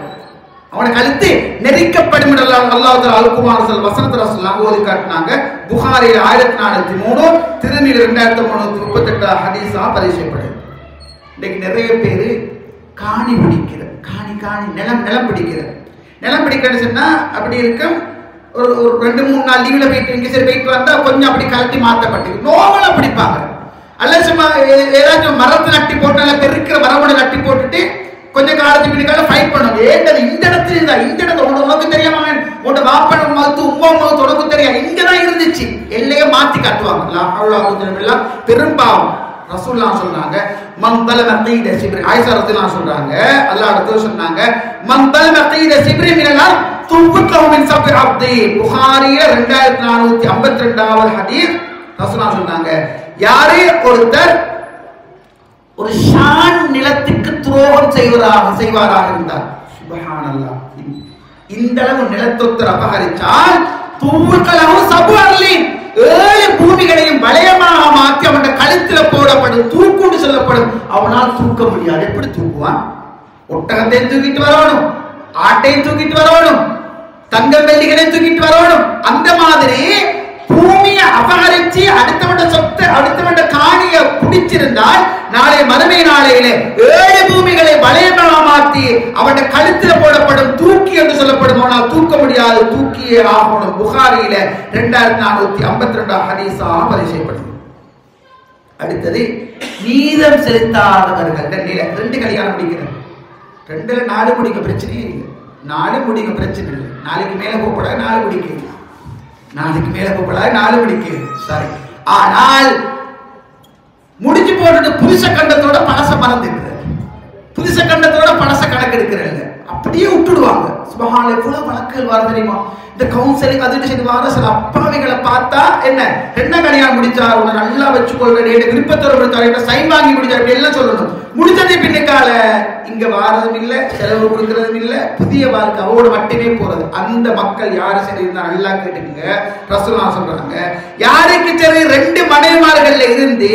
அவனை கழுத்து நெரிக்கப்படும் அல்லாஹ் தஆலா அல்-குர்ஆன் வசனத்தை ரசூலுல்லாஹ் ஓதி காட்டினாங்க. புகாரியில் 1403, திருமீல 2338 ஹதீஸா பதிவு செய்யப்படுது. இன்னைக்கு நிறைய பேர் காணி பிடிக்கிற நிலம் பிடிக்கிறன்னு சொன்னா அப்படி இருக்கும். ஒரு 2-3 நாள் லீவ்ல போயிட்டு இங்க சரி போயிட்டு வந்தா கொஞ்சம் அப்படி கழட்டி மாற்றப்பட்டு நோவல பிடிப்பாங்க. அல்ல சும்மா ஏதாச்சும் மரத்தை நட்டி போட்டால பெருக்கிற மரவோட நட்டி போட்டுட்டு கொஞ்சம் காலத்துக்கு பின்னால ஃபைட் பண்ணுவாங்க. ஏண்டது இந்த இடத்துல இருந்தா, இந்த இடத்துல உனக்கு தெரியாம உன்னோட வாப்பன மகத்து உம்மா மகத்து உனக்கு தெரியாது, இங்கதான் இருந்துச்சு, எல்லையை மாத்தி காட்டுவாங்க. பெரும்பாவம். ரசூலுல்லாஹ் சொன்னாங்க, மன் தலம கீத சிப்ரி, ஆயிஷா ரலியல்லாஹு சொல்றாங்க, அல்லாஹ் ரசூல் சொன்னாங்க, மன் தலம கீத சிப்ரி மினல் அர்த் துபுகஹு மின் சப்இ அப்தி. புகாரில 2452வது ஹதீஸ். ரசூலுல்லாஹ் சொன்னாங்க, யாரே ஒருத்தர் ஒரு ஷான் நிலத்துக்கு துரோகம் செய்வாராக இருந்தார், சுப்ஹானல்லாஹ், இந்த அளவு நிலத்தொத்தர் அபகரிச்சால் துபுகஹு சப்உ அர்லின், 7 பூமிகளையும் வளையமாக மாற்றி அவன் கழுத்துல போடப்படும், தூக்குன்னு சொல்லப்படும். அவனால் தூக்க முடியாது. எப்படி தூக்குவான்? ஒட்டகத்தையும் தூக்கிட்டு வரணும், ஆட்டையும் தூக்கிட்டு வரணும், தங்கம் வெள்ளிகளையும் தூக்கிட்டு வரணும். அந்த மாதிரி பூமியை அபகரிச்சு அடுத்தவண்ட சொத்தை அடுத்தவண்ட காணியை பிடிச்சிருந்தால் நாளை மறுமை நாளையிலே 7 பூமிகளை வளையமாக மாற்றி அவன் கழுத்துல போடப்படும், தூக்கி என்று சொல்லப்படும். ஆனால் தூக்க முடியாது, தூக்கியே ஆகணும். புகாரியில 2452 ஹதீஸாக பதிவு செய்யப்படுது. அடுத்தது நீதம் செலுத்தாதவர்கள். 2 கல்யாணம் முடிக்கிறது, 2ல 4 முடிக்க பிரச்சனையே இல்லை. 4 முடிக்க பிரச்சனை இல்லை. நாளைக்கு மேல போகப்படாது, 4 முடிக்க, நாளைக்கு மேல போகப்படாது, 4 முடிக்க, சரி. ஆனால் முடிச்சு போட்டு புருஷ கண்டத்தோட பழச மறந்துடுறது, புருஷ கண்டத்தோட பழச கணக்கு எடுக்கிறது, அப்படியே விட்டுடுவாங்க. சுபஹானல்லாஹ், எவ்வளவு வழக்குகள் வர தெரியுமா? இந்த கவுன்சிலிங் அதுட்டு செய்து வர சில அப்பாவிகளை பார்த்தா என்ன கல்யாணம் முடிச்சா உன்னை நல்லா வச்சுக்கொள்வேன், என் விருப்பத்தோட கொடுத்தாரு, சைன் வாங்கி முடிச்சாரு, அப்படி எல்லாம் சொல்லணும். முடிச்சதே பின்னுக்கால இங்க வாரதும் இல்லை, செலவு கொடுக்கறதும் இல்லை, புதிய வாழ்க்கை அவரோட மட்டுமே போறது. அந்த மக்கள் யாரு சரி இருந்தா நல்லா கேட்டுக்குங்க. ரசூலுல்லாஹ் சொல்றாங்க, யாருக்கு சரி 2 மனைவிமார்கள்ல இருந்து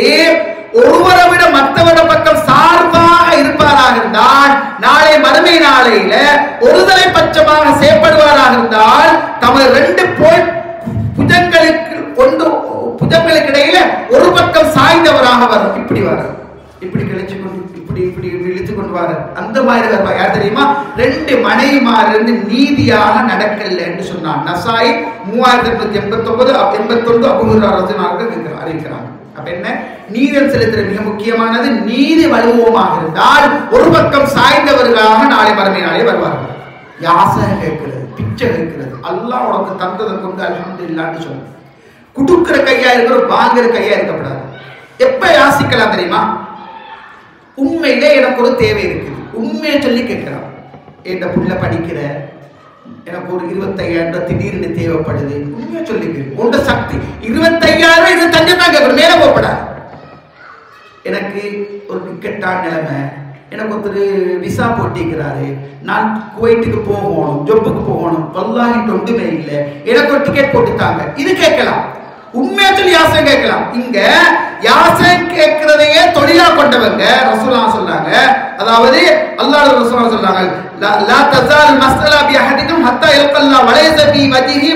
ஒருவரை விட மற்றவர பக்கம் சார்பாக இருப்பாராக இருந்தால் நாளை மறுமை நாளையில ஒருதலை பட்சமாக செயல்படுவாராக இருந்தால் தமது 2 புஜங்களுக்கு இடையில ஒரு பக்கம் சாய்ந்தவராக வரும். இப்படி வர இப்படி கிழிச்சு கொண்டு இப்படி இழுத்து கொண்டு வர அந்த மாதிரி வருவா. யார் தெரியுமா? 2 மனைவிமார் இருந்து நீதியாக நடக்கல என்று சொன்னான். நசாயி 3889 அபூ ஹுரைரா ரலியல்லாஹு அன்ஹு அறிவிக்கிறாங்க. அப்ப என்ன? நீதம் செலுத்துறது மிக முக்கியமானது. நீதி வலுவமாக இருந்தால் ஒரு பக்கம் சாய்ந்தவர்களாக நாளை மறுமை நாளே வருவார்கள். யாசனை கேட்கிறது, பிச்சை கேட்கிறது, அல்லாஹ் உனக்கு தந்ததை கொண்டு அல்ஹம்துலில்லாஹ்னு சொல்லு. குடுக்கிற கையா இருக்கிறோம், வாங்குற கையா இருக்கப்படாது. எப்ப யாசிக்கலாம் தெரியுமா? உண்மையிலே எனக்கு ஒரு தேவை இருக்குது, உண்மையை சொல்லி கேட்கலாம். என் புள்ள படிக்கிற, எனக்கு ஒரு 25,000 திடீர்னு தேவைப்படுது, உண்மையை சொல்லி உண்ட சக்தி 25,000 25 தான் கேட்கணும், மேல போகப்படாது. எனக்கு ஒரு டிக்கெட்டான நிலைமை, எனக்கு ஒருத்தர் விசா போட்டிக்கிறாரு, நான் குவைட்டுக்கு போகணும், ஜொப்புக்கு போகணும், வல்லாஹி ஒன்றுமே இல்லை, எனக்கு ஒரு டிக்கெட் போட்டுத்தாங்க, இது கேட்கலாம். உண்மையா சொல்லி யாசனை கேட்கலாம். இங்க யாசனை கேட்கிறதையே தொழிலா கொண்டவங்க ரசூலுல்லாஹ் சொல்றாங்க. அதாவது அல்லாஹ் ரசூலுல்லாஹ் சொல்றாங்க, லா தஸால் மஸ்அலா பி அஹதிக்கும் ஹத்தா யல்கல்லாஹ் வலைஸ ஃபீ வஜ்ஹி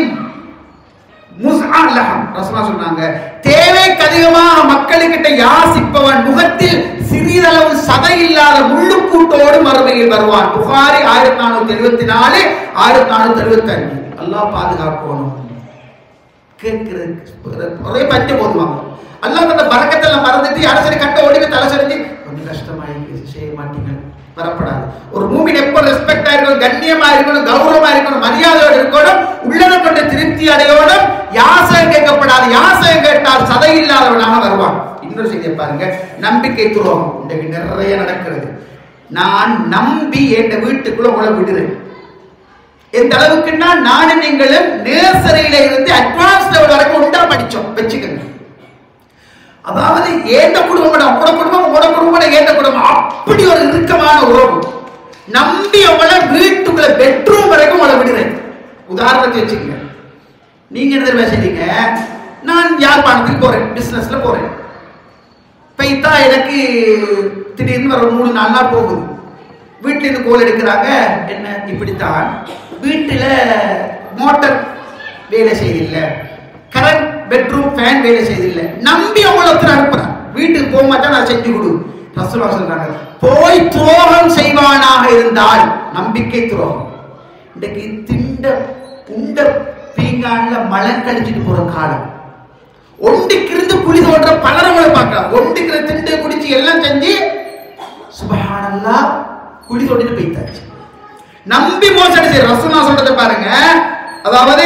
முஸ்ஆ லஹம். ரசூலுல்லாஹ் சொன்னாங்க, தேவைக்கு அதிகமாக மக்களுக்கிட்ட யாசிப்பவன் முகத்தில் சிறிதளவு சதை இல்லாத முள்ளுக்கூட்டோடு மறுமையில் வருவான். புகாரி 1474 1475. அல்லாஹ் பாதுகாக்கணும். ஒரே பஞ்ச போதுவாங்க. அல்லாஹ் அந்த பரக்கத்தெல்லாம் மறந்துட்டு அரசரை கட்ட ஓடிவே தலை சரிஞ்சு கொஞ்சம் கஷ்டமாயி செய்ய மாட்டீங்க, வரப்படாது. ஒரு மூமின் எப்போ ரெஸ்பெக்டா இருக்கணும், கண்ணியமா இருக்கணும், கௌரவமா இருக்கணும், மரியாதையோடு இருக்கணும், உள்ளதை கொண்டு திருப்தி அடையோடும். யாசகம் கேட்கப்படாது. யாசகம் கேட்டால் சதை இல்லாதவனாக வருவான். இன்னொரு செய்தியை பாருங்க, நம்பிக்கை துரோகம் இன்றைக்கு நிறைய நடக்கிறது. நான் நம்பி என் வீட்டுக்குள்ள உங்களை விடுறேன். எந்த அளவுக்குன்னா நானும் நீங்களும் நேசரையில இருந்து அட்வான்ஸ் லெவல் வரைக்கும் உண்டா படிச்சோம் வச்சுக்கோங்க. அதாவது ஏந்த குடும்பம் உங்களோட குடும்பம், உங்களோட குடும்பம் ஏந்த குடும்பம், அப்படி ஒரு இறுக்கமான உறவு. நம்பி உங்களை வீட்டுக்குள்ள பெட்ரூம் வரைக்கும் உங்களை விடுறேன். உதாரணத்துக்கு வச்சுக்கோங்க, நீங்க என்ன தெரியுமா செய்றீங்க? நான் யாழ்ப்பாணத்துக்கு போறேன், பிசினஸ்ல போறேன். பைத்தா எனக்கு திடீர்னு ஒரு 3-4 நாள் போகுது. வீட்டுல இருந்து கோல் எடுக்கிறாங்க, என்ன இப்படித்தான் வீட்டுல மோட்டர் வேலை செய்தில்லை, கரண்ட் பெட்ரூம் ஃபேன் வேலை செய்தில்லை. நம்பி அவங்கள ஒருத்தர் அனுப்புறான், வீட்டுக்கு போக மாட்டா நான் செஞ்சு கொடு. ரசூலுல்லாஹ் சொல்றாங்க, போய் துரோகம் செய்வானாக இருந்தால் நம்பிக்கை துரோகம். இன்றைக்கு திண்ட உண்ட பீங்கான்ல மலம் கழிச்சிட்டு போற காலம். ஒண்டிக்கு இருந்து குழி தோன்ற பலரங்களை பார்க்கலாம். ஒண்டிக்கிற திண்டு குடிச்சு எல்லாம் செஞ்சு சுப்ஹானல்லாஹ் குழி தோண்டிட்டு போயிட்டாச்சு. நம்பி மோசடி செய்ய. ரசூலுல்லாஹ் சொல்றத பாருங்க, அதாவது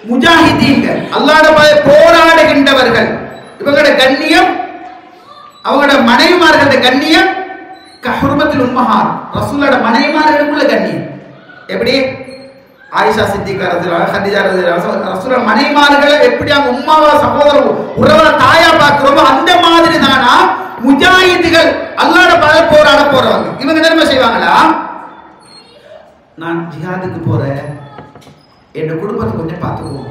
முஜாஹிதீன்கள், அல்லாஹ்வுடைய போராடுகின்றவர்கள், இவங்களோட கண்ணியம், அவங்களோட மனைவிமார்களோட கண்ணியம் கஹுர்மத்துல் உம்மஹாத், ரசூலுல்லாஹ்வோட மனைவிமார்களுக்குள்ள கண்ணியம். எப்படி ஆயிஷா சித்திகா ரலியல்லாஹு கதீஜா ரலியல்லாஹு ரசூலுல்லாஹ் மனைவிமார்களை எப்படி அவங்க உம்மாவா சகோதர உறவ தாயா பார்க்கிறோமோ அந்த மாதிரி தானா முஜாஹிதுகள் அல்லாஹ்வோட பாதையில போராட போறவங்க. இவங்க என்ன செய்வாங்களா, நான் ஜிஹாதுக்கு போறேன், என் குடும்பத்தை கொஞ்சம் பார்த்துக்குவோம்.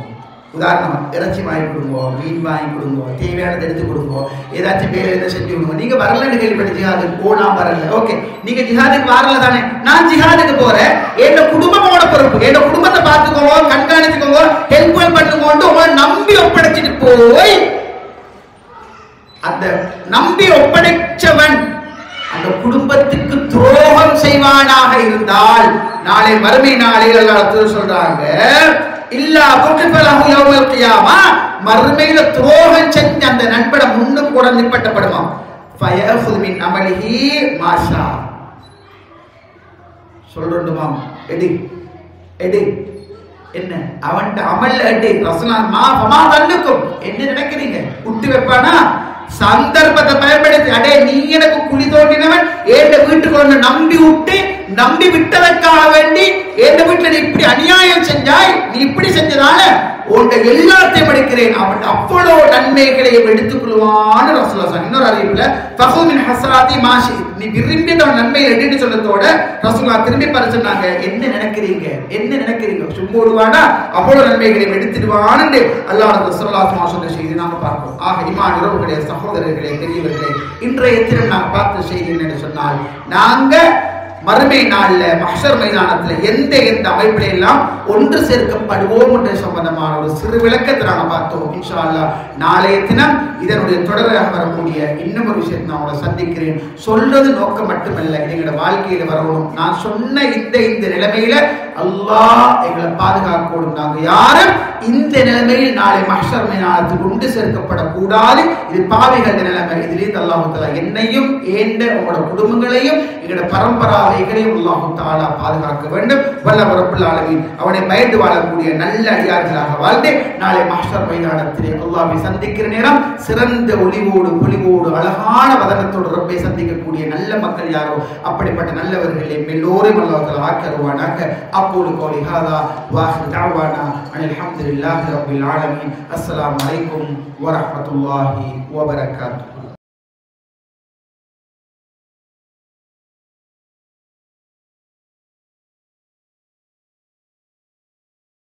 உதாரணமா இறைச்சி வாங்கி கொடுங்க, மீன் வாங்கி கொடுங்க, தேவையானதை எடுத்து கொடுங்க, ஏதாச்சும் வேலை எதை செஞ்சு கொடுங்க. நீங்க வரலன்னு கேள்விப்பட்ட ஜிஹாதுக்கு போனா வரல, ஓகே நீங்க ஜிஹாதுக்கு வரல தானே, நான் ஜிஹாதுக்கு போறேன், என் குடும்பமோட பொறுப்பு, என் குடும்பத்தை பார்த்துக்கோங்க, கண்காணிச்சுக்கோங்க, ஹெல்ப் பண்ணுங்க, உங்களை நம்பி ஒப்படைச்சிட்டு போய் அந்த நம்பி ஒப்படைச்சவன் அந்த குடும்பத்துக்கு துரோகம் செய்வானாக இருந்தால் நாளை மறுமை நாளில் அல்லாஹ் சொல்றாங்க, இல்லா குஃபிலஹு யௌமல் கியாமா, மறுமையில துரோகம் செஞ்ச அந்த நண்பனை முன்னுக்கு கூட நிப்பட்டப்படுமா, ஃபயஹுது மின் அமலிஹி மாஷா. சொல்றோம் எடி எடி என்ன அவன் அமல்ல எடி ரசூலுல்லாஹ் மா தன்னுக்கும் என்ன நினைக்கிறீங்க, விட்டு வைப்பானா? சந்தர்ப்பத்தை பயன்படுத்தி அடே நீ எனக்கு குழி தோண்டினவன், ஏண்ட வீட்டுக்கு ஒன்று நம்பி விட்டு நம்பி விட்டதற்காக வேண்டி என் வீட்டுல நீ இப்படி அநியாயம் செஞ்சாய், நீ இப்படி செஞ்சதால உன்ட எல்லாத்தையும் எடுக்கிறேன், அவன் அவ்வளவு நன்மைகளை எடுத்துக்கொள்வான்னு ரசூலுல்லாஹ். இன்னொரு அறிவிப்புல ஃபஹு மின் ஹஸராத்தி மாஷி, நீ விரும்பிட்ட நன்மையை எடுன்னு சொன்னதோட ரசூலுல்லாஹ் திரும்பி பார்த்து சொன்னாங்க, என்ன நினைக்கிறீங்க என்ன நினைக்கிறீங்க, சும்மாடுவானா அவ்வளவு நன்மைகளை எடுத்துடுவான்னு அல்லாஹ் ரசூலுல்லாஹ் சொன்ன செய்தி நாம பார்க்கிறோம். ஆக இமான் உறவுகளே, சகோதரர்களே, பெரியவர்களே, இன்றைய தினம் நாம் பார்த்த செய்தி என்னன்னு சொன்னால், நாங்க மறுமை நாள்ல மஹ்ஷர் மைதானத்துல எந்த அமைப்பில எல்லாம் ஒன்று சேர்க்கப்படுவோம் என்ற சம்பந்தமான ஒரு சிறு விளக்கத்தை நாங்க பார்த்தோம். இன்ஷா அல்லாஹ் நாளைய தினம் இதனுடைய தொடராக வரக்கூடிய இன்னும் ஒரு விஷயத்தை நான் உங்களை சந்திக்கிறேன். சொல்றது நோக்கம் மட்டுமல்ல, எங்களோட வாழ்க்கையில வரணும். நான் சொன்ன இந்த நிலைமையில அல்லாஹ் எங்களை பாதுகாக்கணும். நாங்க யாரும் இந்த நிலைமையில் நாளை மஹ்ஷர் மைதானத்துக்கு ஒன்று சேர்க்கப்படக்கூடாது. இது பாவிகள் நிலைமை. இதிலிருந்து அல்லாஹ் தஆலா என்னையும் ஏண்ட உங்களோட குடும்பங்களையும் எங்களோட பரம்பரா அல்லாஹ் தஆலா பாதுகாக்க வேண்டும். வல்லவர் ரப்பல் ஆலமீன் அவனை பயந்து வாழக்கூடிய நல்ல அடியார்களாக வாழ்ந்து நாளை மஹ்ஷர் மைதானத்திலே அல்லாஹ்வை சந்திக்கிற நேரம் சிறந்த ஒளிவோடு பொலிவோடு அழகான வதனத்தோடு ரப்பை சந்திக்கக்கூடிய நல்ல மக்கள் யாரோ அப்படிப்பட்ட நல்லவர்களே எல்லோரையும் அல்லாஹ் தஆலா ஆக்கிருவானாக. அப்போது கோலி ஹாதா வாஹிர் தஅவானா அனில் ஹம்துலில்லாஹி ரப்பில் ஆலமீன். அஸ்ஸலாமு அலைக்கும் வரஹ்மத்துல்லாஹி வபரகாத்துஹு.